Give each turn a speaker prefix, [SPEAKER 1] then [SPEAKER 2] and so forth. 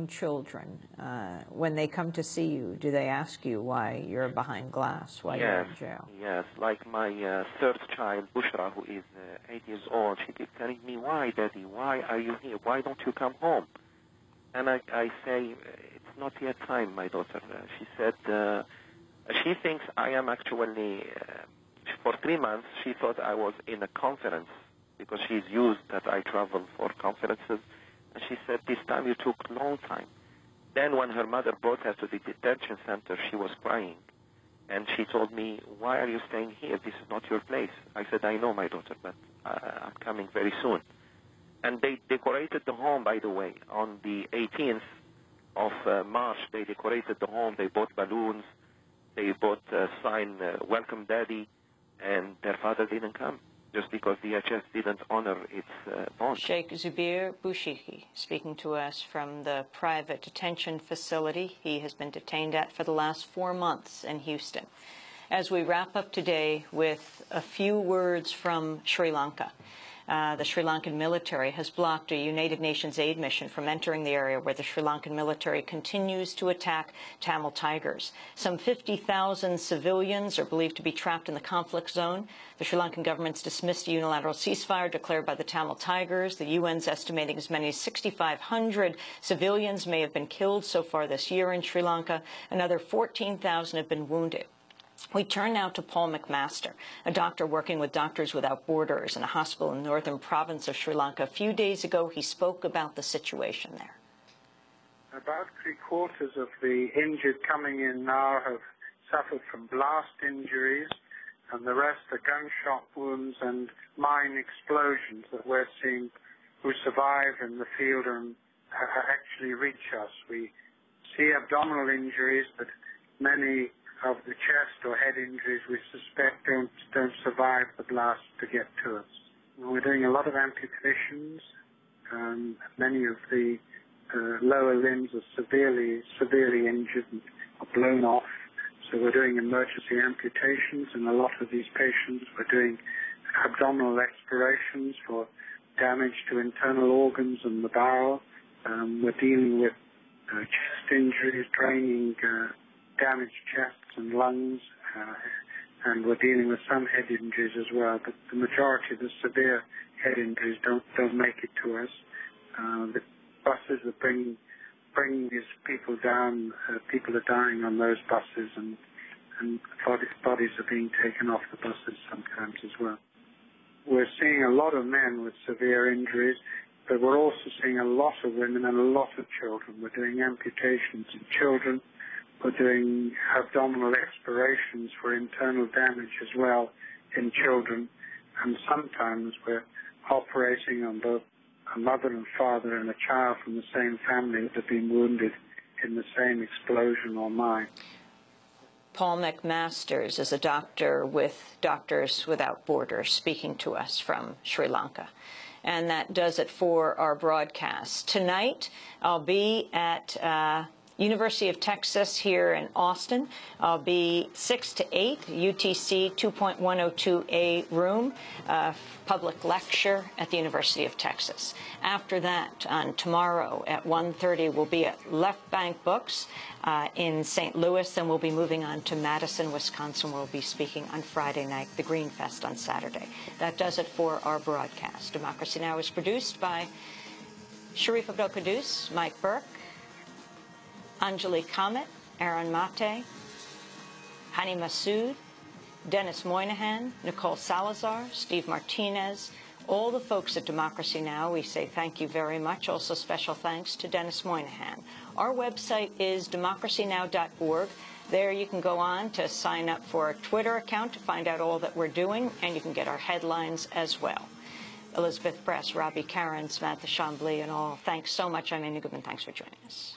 [SPEAKER 1] young children, when they come to see you, do they ask you why you're behind glass, why you're in jail?
[SPEAKER 2] Yes. Like my third child, Bushra, who is 8 years old, she keeps telling me, why, Daddy, why are you here? Why don't you come home? And I say, it's not yet time, my daughter. She said, she thinks I am actually, for 3 months, she thought I was in a conference because she's used that I travel for conferences. And she said, this time you took a long time. Then when her mother brought her to the detention center, she was crying. And she told me, why are you staying here? This is not your place. I said, I know, my daughter, but I'm coming very soon. And they decorated the home, by the way. On the 18th of March, they decorated the home. They bought balloons. They bought a sign, welcome daddy, and their father didn't come just because DHS didn't honor its bond.
[SPEAKER 1] Sheikh Zubair Boushiki speaking to us from the private detention facility he has been detained at for the last 4 months in Houston. As we wrap up today with a few words from Sri Lanka. The Sri Lankan military has blocked a United Nations aid mission from entering the area where the Sri Lankan military continues to attack Tamil Tigers. Some 50,000 civilians are believed to be trapped in the conflict zone. The Sri Lankan government's dismissed a unilateral ceasefire declared by the Tamil Tigers. The UN's estimating as many as 6,500 civilians may have been killed so far this year in Sri Lanka. Another 14,000 have been wounded. We turn now to Paul McMaster, a doctor working with Doctors Without Borders in a hospital in the northern province of Sri Lanka. A few days ago, he spoke about the situation there.
[SPEAKER 3] About 3/4 of the injured coming in now have suffered from blast injuries, and the rest are gunshot wounds and mine explosions that we're seeing who survive in the field and actually reach us. We see abdominal injuries, but many of the chest or head injuries we suspect don't survive the blast to get to us. We're doing a lot of amputations. Many of the lower limbs are severely injured and blown off. So we're doing emergency amputations, and a lot of these patients we're doing abdominal explorations for damage to internal organs and the bowel. We're dealing with chest injuries, draining damaged chests and lungs, and we're dealing with some head injuries as well. But the majority of the severe head injuries don't make it to us. The buses that bring these people down, people are dying on those buses, and bodies are being taken off the buses sometimes as well. We're seeing a lot of men with severe injuries, but we're also seeing a lot of women and a lot of children. We're doing amputations in children. We're doing abdominal explorations for internal damage as well in children, and sometimes we're operating on both a mother and father and a child from the same family that have been wounded in the same explosion or mine.
[SPEAKER 1] Paul McMasters is a doctor with Doctors Without Borders speaking to us from Sri Lanka. And that does it for our broadcast. Tonight, I'll be at University of Texas here in Austin. I'll be 6 to 8, UTC 2.102A room, public lecture at the University of Texas. After that, on tomorrow at 1:30, we'll be at Left Bank Books in St. Louis. Then we'll be moving on to Madison, Wisconsin. We'll be speaking on Friday night, the Green Fest on Saturday. That does it for our broadcast. Democracy Now! Is produced by Sharif Abdel-Quddus, Mike Burke, Anjali Kamat, Aaron Mate, Hani Massoud, Dennis Moynihan, Nicole Salazar, Steve Martinez, all the folks at Democracy Now! We say thank you very much. Also special thanks to Dennis Moynihan. Our website is democracynow.org. There you can go on to sign up for a Twitter account to find out all that we're doing, and you can get our headlines as well. Elizabeth Bress, Robbie Karen, Samantha Chambly, and all, thanks so much. I'm Amy Goodman. Thanks for joining us.